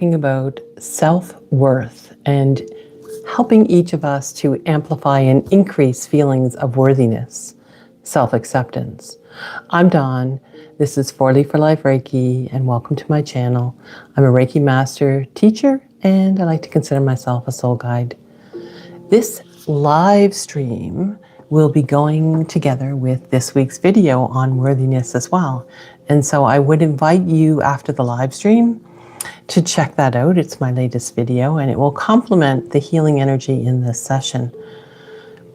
About self-worth and helping each of us to amplify and increase feelings of worthiness, self-acceptance. I'm Dawn. This is 4Leaf for Life Reiki, and welcome to my channel. I'm a Reiki master, teacher, and I like to consider myself a soul guide. This live stream will be going together with this week's video on worthiness as well. And so I would invite you after the live stream to check that out. It's my latest video and it will complement the healing energy in this session.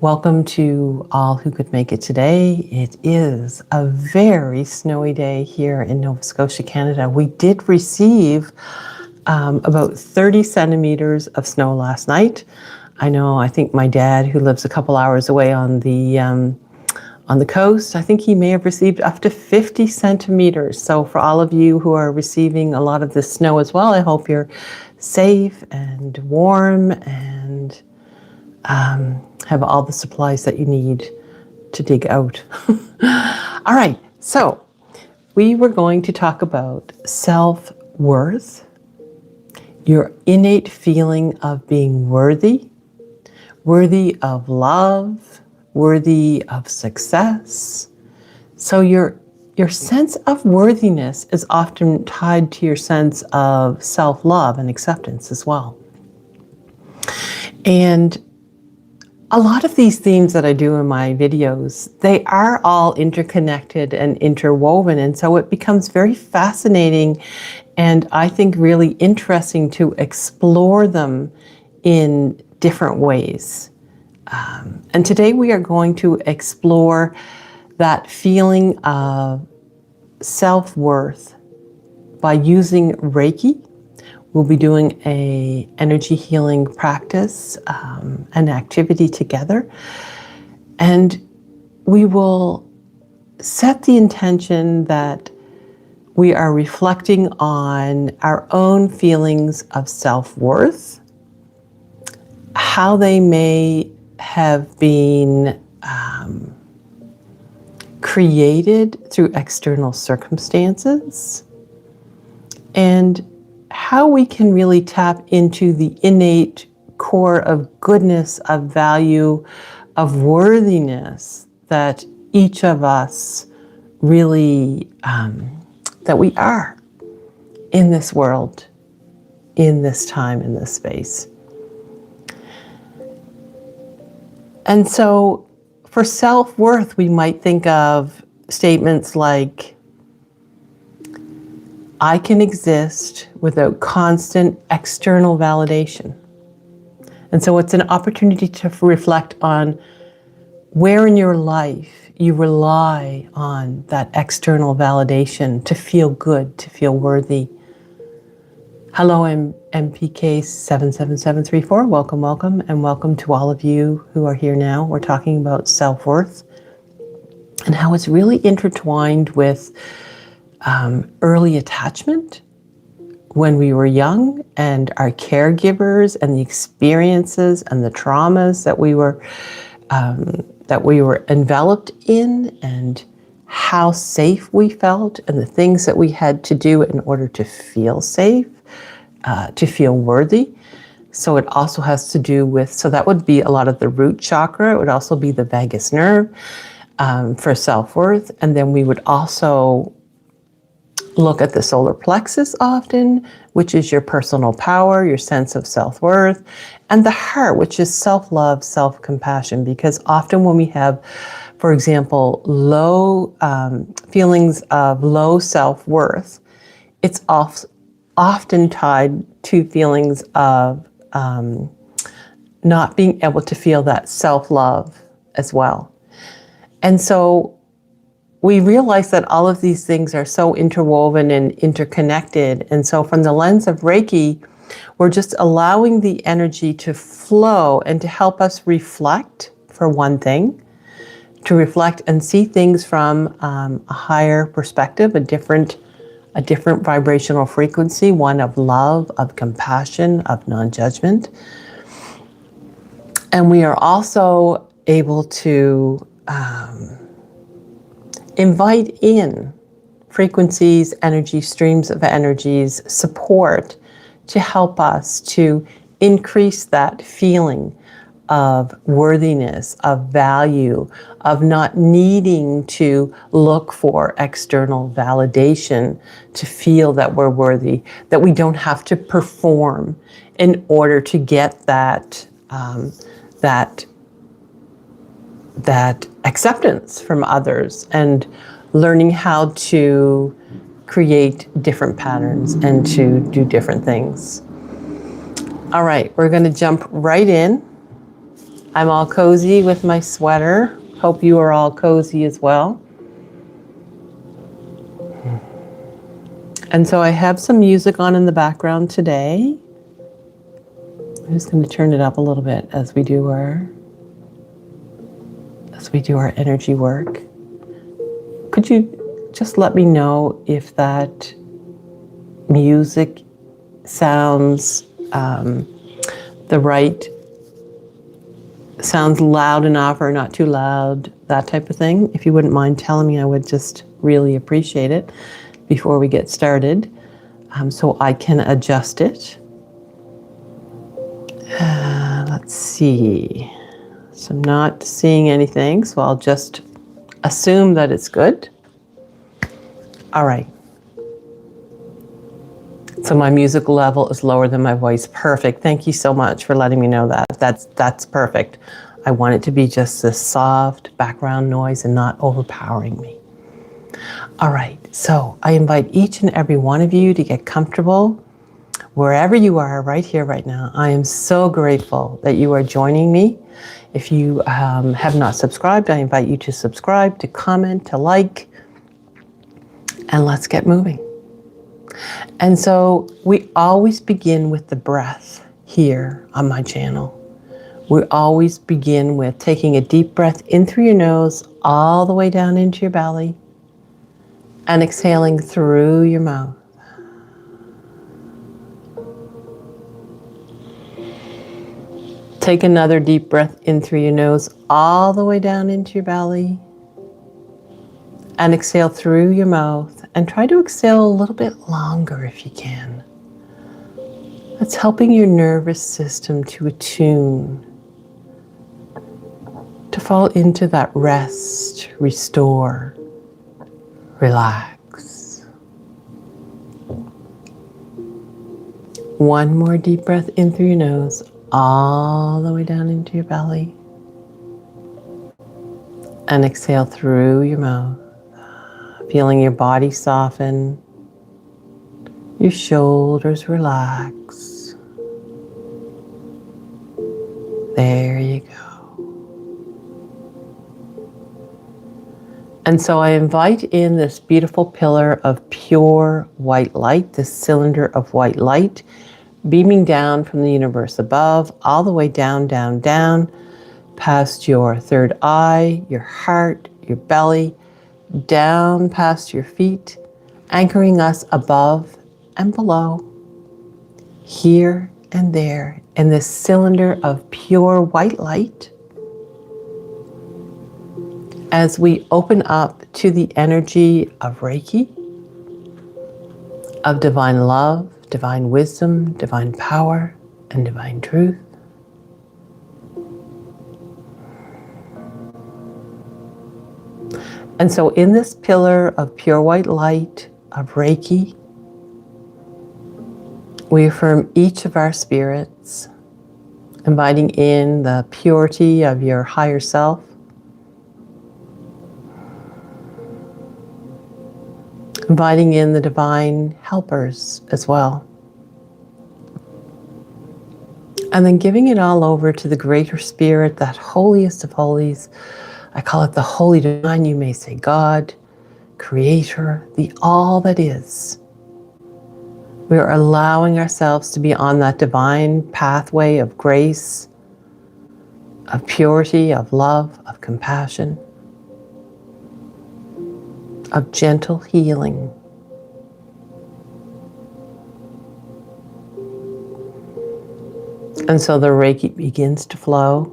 Welcome to all who could make it today. It is a very snowy day here in Nova Scotia, Canada. We did receive about 30 centimeters of snow last night. I think my dad, who lives a couple hours away on the coast, I think he may have received up to 50 centimeters. So for all of you who are receiving a lot of this snow as well, I hope you're safe and warm and have all the supplies that you need to dig out. All right, so we were going to talk about self-worth, your innate feeling of being worthy of love, worthy of success. So your sense of worthiness is often tied to your sense of self-love and acceptance as well. And a lot of these themes that I do in my videos, they are all interconnected and interwoven. And so it becomes very fascinating and I think really interesting to explore them in different ways. And today we are going to explore that feeling of self-worth by using Reiki. We'll be doing an energy healing practice, an activity together, and we will set the intention that we are reflecting on our own feelings of self-worth, how they may have been created through external circumstances, and how we can really tap into the innate core of goodness, of value, of worthiness that each of us really, that we are in this world, in this time, in this space. And so for self-worth, we might think of statements like, I can exist without constant external validation. And so it's an opportunity to reflect on where in your life you rely on that external validation to feel good, to feel worthy. Hello, I'm MPK77734. Welcome, and welcome to all of you who are here now. We're talking about self-worth and how it's really intertwined with early attachment when we were young, and our caregivers and the experiences and the traumas that we were enveloped in, and how safe we felt, and the things that we had to do in order to feel safe. To feel worthy. So it also has to do with, so that would be a lot of the root chakra. It would also be the vagus nerve for self-worth. And then we would also look at the solar plexus often, which is your personal power, your sense of self-worth, and the heart, which is self-love, self-compassion. Because often when we have, for example, low feelings of low self-worth, it's often tied to feelings of not being able to feel that self-love as well. And so we realize that all of these things are so interwoven and interconnected. And so from the lens of Reiki, we're just allowing the energy to flow and to help us reflect, for one thing, to reflect and see things from a higher perspective, a different vibrational frequency, one of love, of compassion, of non-judgment. And we are also able to invite in frequencies, energy, streams of energies, support to help us to increase that feeling of worthiness, of value, of not needing to look for external validation to feel that we're worthy, that we don't have to perform in order to get that acceptance from others, and learning how to create different patterns and to do different things. All right, we're going to jump right in. I'm all cozy with my sweater. Hope you are all cozy as well. And so I have some music on in the background today. I'm just going to turn it up a little bit as we do our energy work. Could you just let me know if that music sounds sounds loud enough or not too loud, that type of thing? If you wouldn't mind telling me, I would just really appreciate it before we get started, so I can adjust it. Let's see. So I'm not seeing anything, so I'll just assume that it's good. All right. So my music level is lower than my voice. Perfect. Thank you so much for letting me know that. That's perfect. I want it to be just this soft background noise and not overpowering me. All right. So I invite each and every one of you to get comfortable wherever you are right here, right now. I am so grateful that you are joining me. If you have not subscribed, I invite you to subscribe, to comment, to like, and let's get moving. And so we always begin with the breath here on my channel. We always begin with taking a deep breath in through your nose, all the way down into your belly, and exhaling through your mouth. Take another deep breath in through your nose, all the way down into your belly, and exhale through your mouth. And try to exhale a little bit longer if you can. That's helping your nervous system to attune, to fall into that rest, restore, relax. One more deep breath in through your nose, all the way down into your belly. And exhale through your mouth, feeling your body soften, your shoulders relax. There you go. And so I invite in this beautiful pillar of pure white light, this cylinder of white light, beaming down from the universe above, all the way down, down, down, past your third eye, your heart, your belly, down past your feet, anchoring us above and below, here and there, in this cylinder of pure white light, as we open up to the energy of Reiki, of divine love, divine wisdom, divine power, and divine truth. And so in this pillar of pure white light, of Reiki, we affirm each of our spirits, inviting in the purity of your higher self, inviting in the divine helpers as well. And then giving it all over to the greater spirit, that holiest of holies. I call it the Holy Divine. You may say God, Creator, the all that is. We are allowing ourselves to be on that divine pathway of grace, of purity, of love, of compassion, of gentle healing. And so the Reiki begins to flow.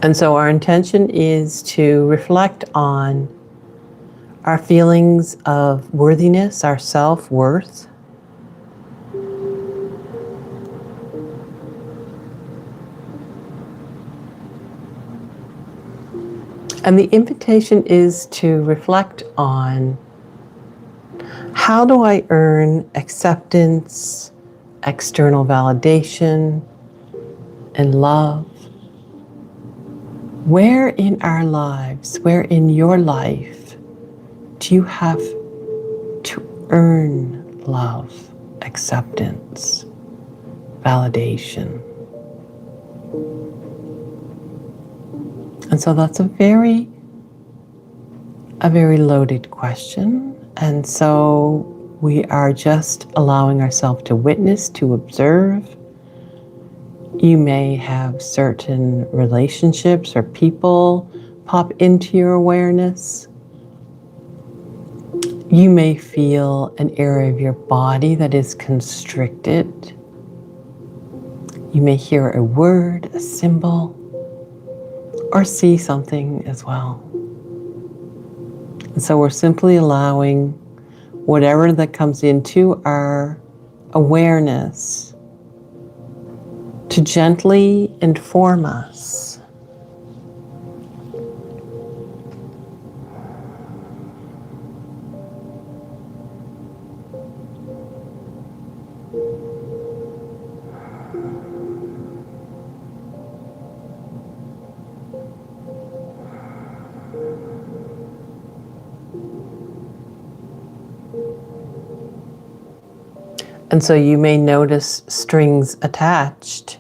And so our intention is to reflect on our feelings of worthiness, our self-worth, and the invitation is to reflect on, how do I earn acceptance, external validation, and love? Where in our lives, where in your life, do you have to earn love, acceptance, validation? And so that's a very loaded question. And so we are just allowing ourselves to witness, to observe. You may have certain relationships or people pop into your awareness. You may feel an area of your body that is constricted. You may hear a word, a symbol, or see something as well. And so we're simply allowing whatever that comes into our awareness to gently inform us. And so you may notice strings attached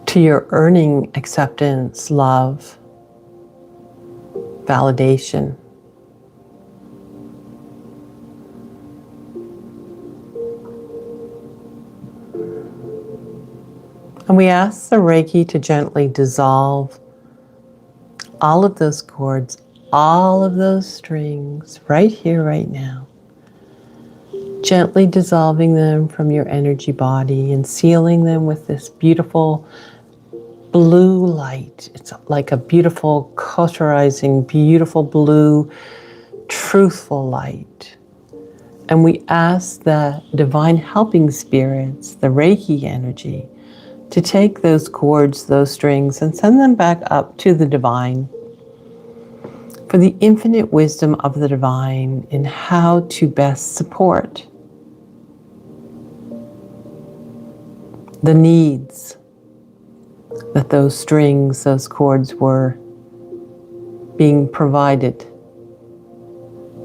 to your earning acceptance, love, validation. And we ask the Reiki to gently dissolve all of those cords, all of those strings, right here, right now. Gently dissolving them from your energy body and sealing them with this beautiful blue light. It's like a beautiful, cauterizing, beautiful blue, truthful light. And we ask the divine helping spirits, the Reiki energy, to take those cords, those strings, and send them back up to the divine, for the infinite wisdom of the divine in how to best support the needs that those strings, those cords were being provided,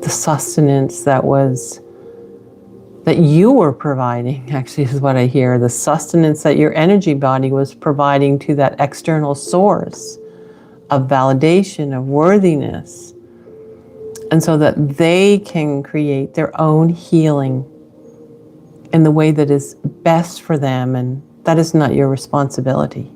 the sustenance that you were providing, actually is what I hear, the sustenance that your energy body was providing to that external source of validation, of worthiness, and so that they can create their own healing in the way that is best for them, and that is not your responsibility.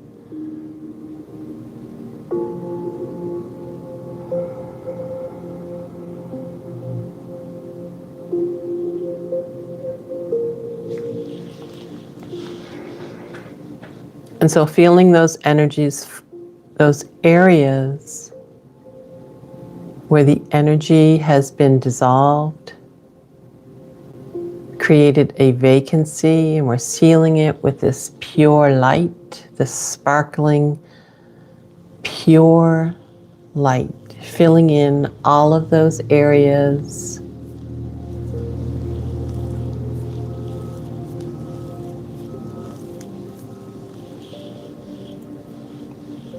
And so feeling those energies, those areas where the energy has been dissolved, created a vacancy, and we're sealing it with this pure light, this sparkling, pure light, filling in all of those areas.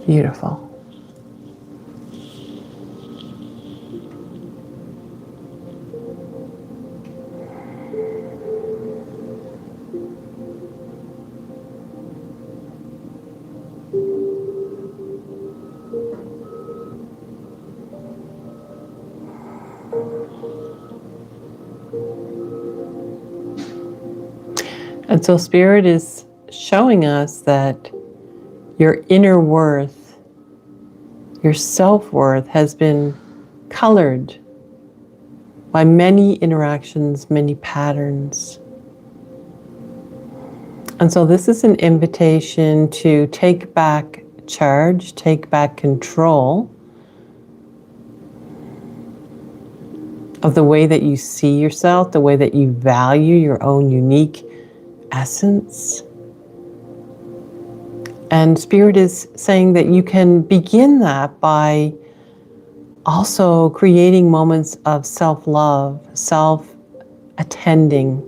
Beautiful. And so Spirit is showing us that your inner worth, your self-worth has been colored by many interactions, many patterns. And so this is an invitation to take back charge, take back control of the way that you see yourself, the way that you value your own unique essence. And Spirit is saying that you can begin that by also creating moments of self-love, self-attending,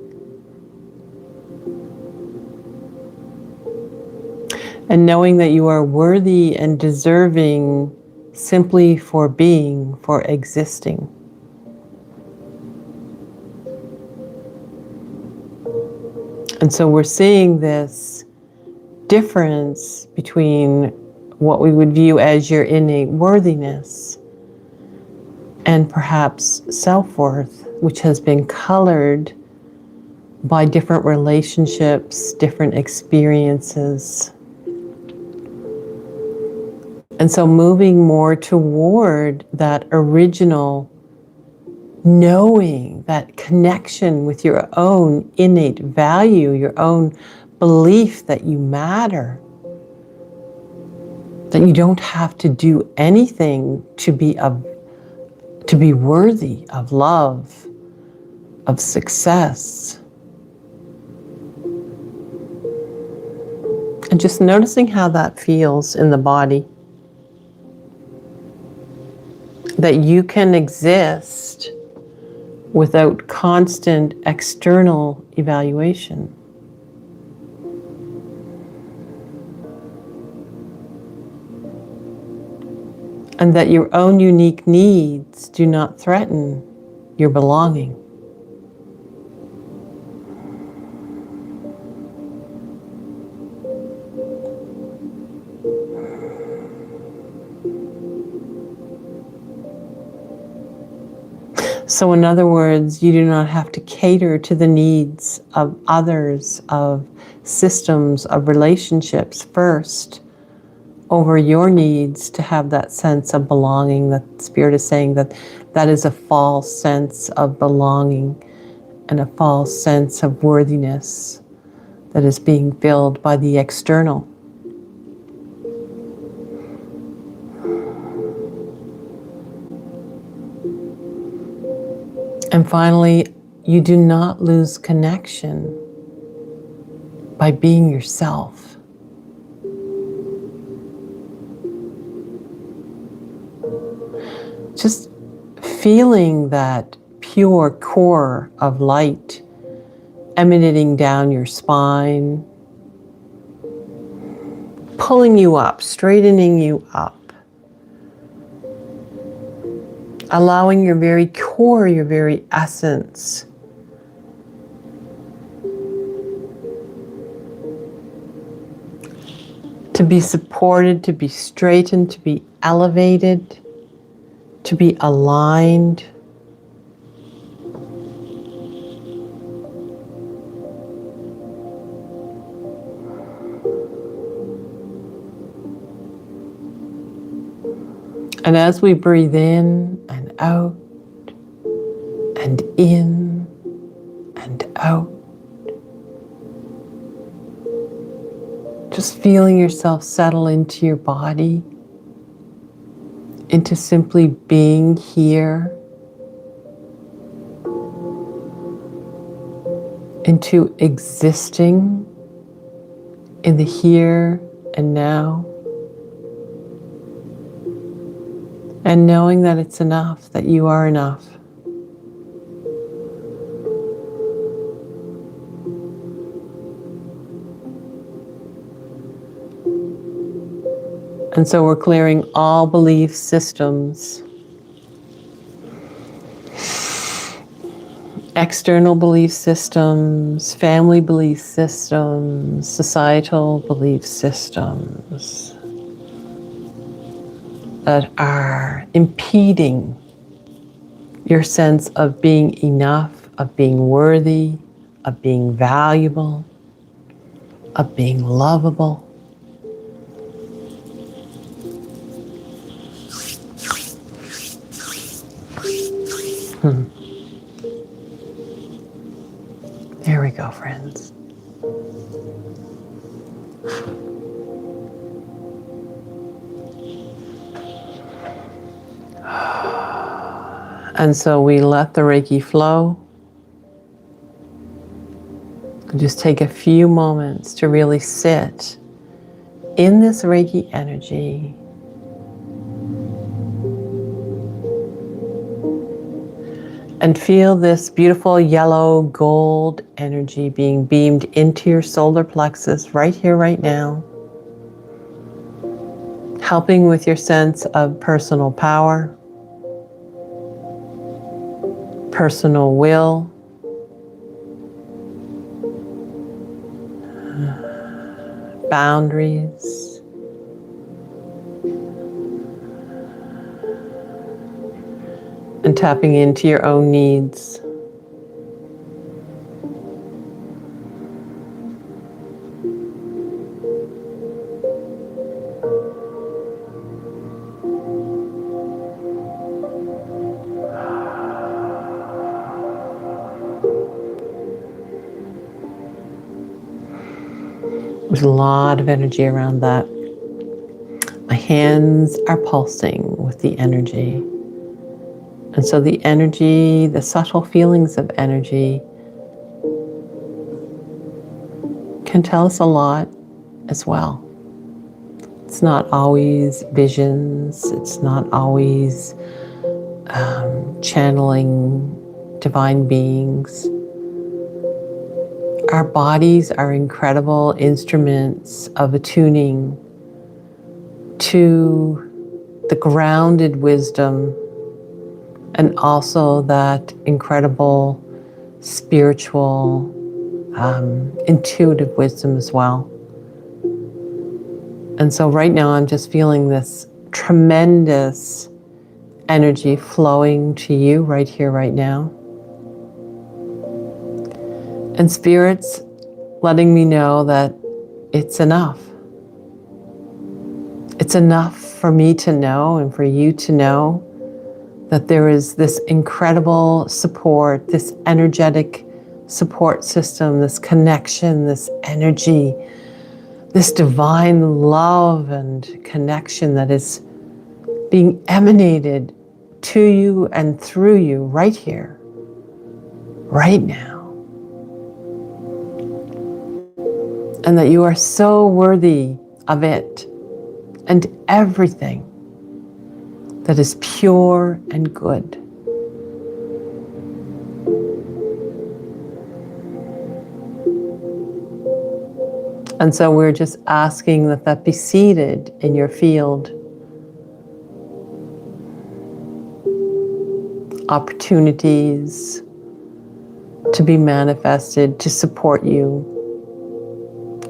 and knowing that you are worthy and deserving simply for being, for existing. And so we're seeing this difference between what we would view as your innate worthiness and perhaps self-worth, which has been colored by different relationships, different experiences. And so moving more toward that original knowing, that connection with your own innate value, your own belief that you matter, that you don't have to do anything to be worthy of love, of success. And just noticing how that feels in the body. That you can exist without constant external evaluation. And that your own unique needs do not threaten your belonging. So in other words, you do not have to cater to the needs of others, of systems, of relationships first, over your needs to have that sense of belonging. That Spirit is saying that that is a false sense of belonging and a false sense of worthiness that is being filled by the external. And finally, you do not lose connection by being yourself. Just feeling that pure core of light emanating down your spine, pulling you up, straightening you up. Allowing your very core, your very essence to be supported, to be straightened, to be elevated, to be aligned. And as we breathe in and out, and in and out, just feeling yourself settle into your body, into simply being here, into existing in the here and now. And knowing that it's enough, that you are enough. And so we're clearing all belief systems, external belief systems, family belief systems, societal belief systems that are impeding your sense of being enough, of being worthy, of being valuable, of being lovable. There we go, friends. And so we let the Reiki flow. Just take a few moments to really sit in this Reiki energy. And feel this beautiful yellow gold energy being beamed into your solar plexus right here, right now. Helping with your sense of personal power, personal will, boundaries, and tapping into your own needs. There's a lot of energy around that. My hands are pulsing with the energy. And so the energy, the subtle feelings of energy can tell us a lot as well. It's not always visions. It's not always channeling divine beings. Our bodies are incredible instruments of attuning to the grounded wisdom and also that incredible spiritual, intuitive wisdom as well. And so right now I'm just feeling this tremendous energy flowing to you right here, right now. And Spirit's letting me know that it's enough. It's enough for me to know and for you to know that there is this incredible support, this energetic support system, this connection, this energy, this divine love and connection that is being emanated to you and through you right here, right now. And that you are so worthy of it and everything that is pure and good. And so we're just asking that that be seated in your field. Opportunities to be manifested to support you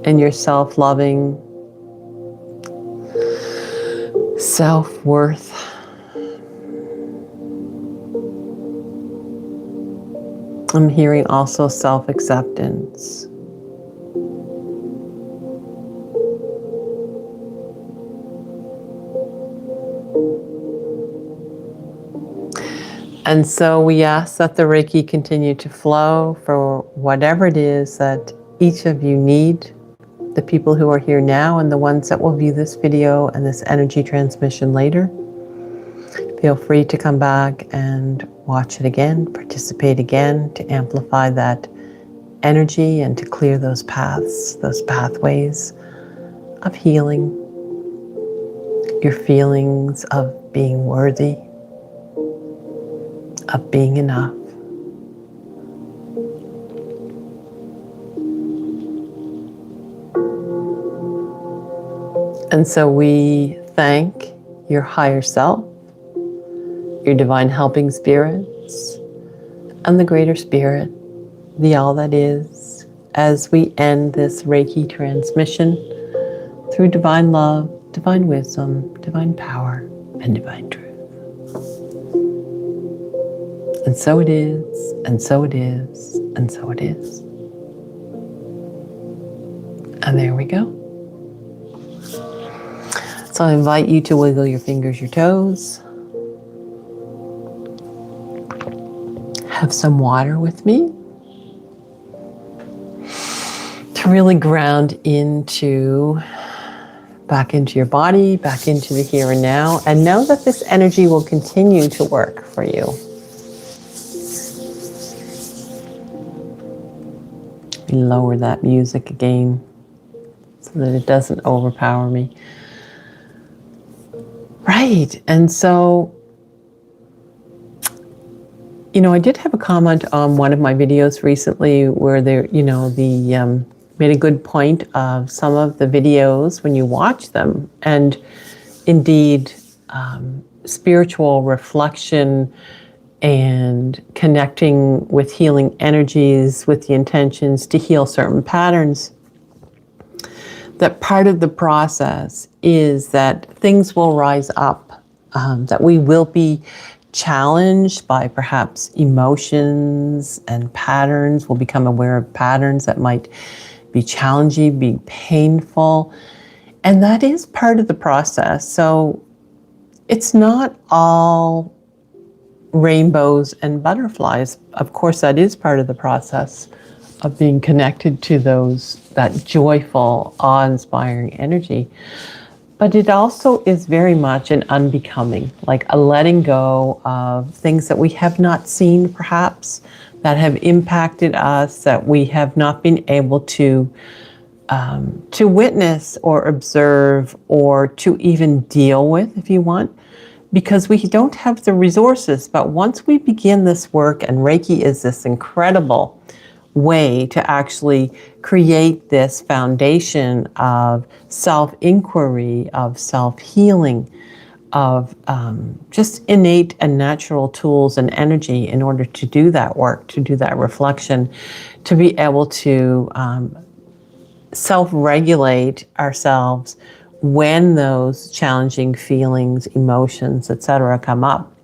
in your self-loving, self-worth. I'm hearing also self-acceptance. And so we ask that the Reiki continue to flow for whatever it is that each of you need, the people who are here now and the ones that will view this video and this energy transmission later. Feel free to come back and watch it again, participate again to amplify that energy and to clear those paths, those pathways of healing, your feelings of being worthy, of being enough. And so we thank your higher self, your divine helping spirits, and the greater spirit, the all that is, as we end this Reiki transmission through divine love, divine wisdom, divine power, and divine truth. And so it is, and so it is, and so it is. And there we go. So I invite you to wiggle your fingers, your toes. Have some water with me to really ground back into your body, back into the here and now, and know that this energy will continue to work for you. maybe lower that music again so that it doesn't overpower me. Right, and so, I did have a comment on one of my videos recently where made a good point of some of the videos when you watch them, and indeed, spiritual reflection and connecting with healing energies with the intentions to heal certain patterns, that part of the process is that things will rise up, that we will be challenged by perhaps emotions and patterns. We'll become aware of patterns that might be challenging, be painful. And that is part of the process. So it's not all rainbows and butterflies. Of course, that is part of the process of being connected to that joyful, awe-inspiring energy. But it also is very much an unbecoming, like a letting go of things that we have not seen, perhaps, that have impacted us, that we have not been able to witness or observe or to even deal with, if you want, because we don't have the resources. But once we begin this work, and Reiki is this incredible way to actually create this foundation of self-inquiry, of self-healing, of just innate and natural tools and energy in order to do that work, to do that reflection, to be able to self-regulate ourselves when those challenging feelings, emotions, etc. come up.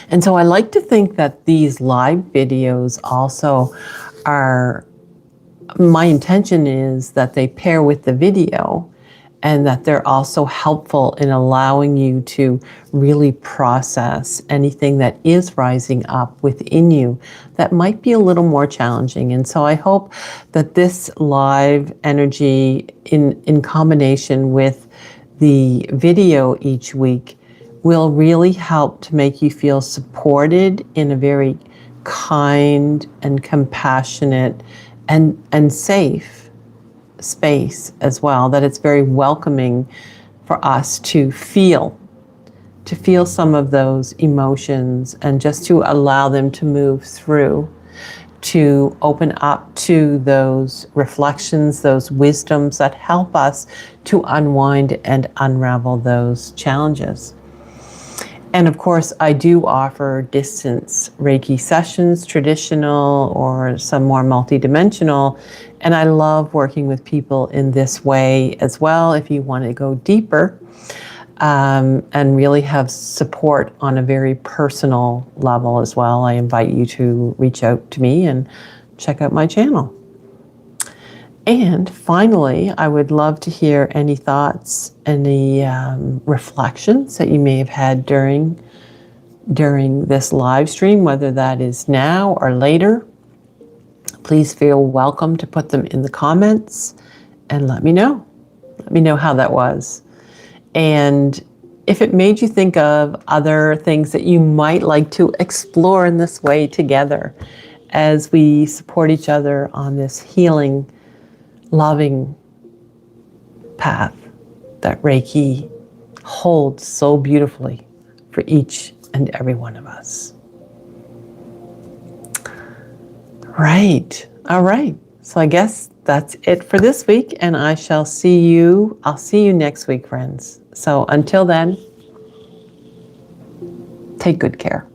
And so I like to think that these live videos also are, my intention is that they pair with the video and that they're also helpful in allowing you to really process anything that is rising up within you that might be a little more challenging. And so I hope that this live energy in combination with the video each week will really help to make you feel supported in a very kind and compassionate and safe space as well, that it's very welcoming for us to feel some of those emotions and just to allow them to move through, to open up to those reflections, those wisdoms that help us to unwind and unravel those challenges. And of course, I do offer distance Reiki sessions, traditional or some more multidimensional. And I love working with people in this way as well. If you want to go deeper and really have support on a very personal level as well, I invite you to reach out to me and check out my channel. And finally, I would love to hear any thoughts, any reflections that you may have had during this live stream, whether that is now or later. Please feel welcome to put them in the comments and let me know. Let me know how that was. And if it made you think of other things that you might like to explore in this way together as we support each other on this healing, loving path that Reiki holds so beautifully for each and every one of us. Right. All right. So I guess that's it for this week, and I'll see you next week, friends. So until then, take good care.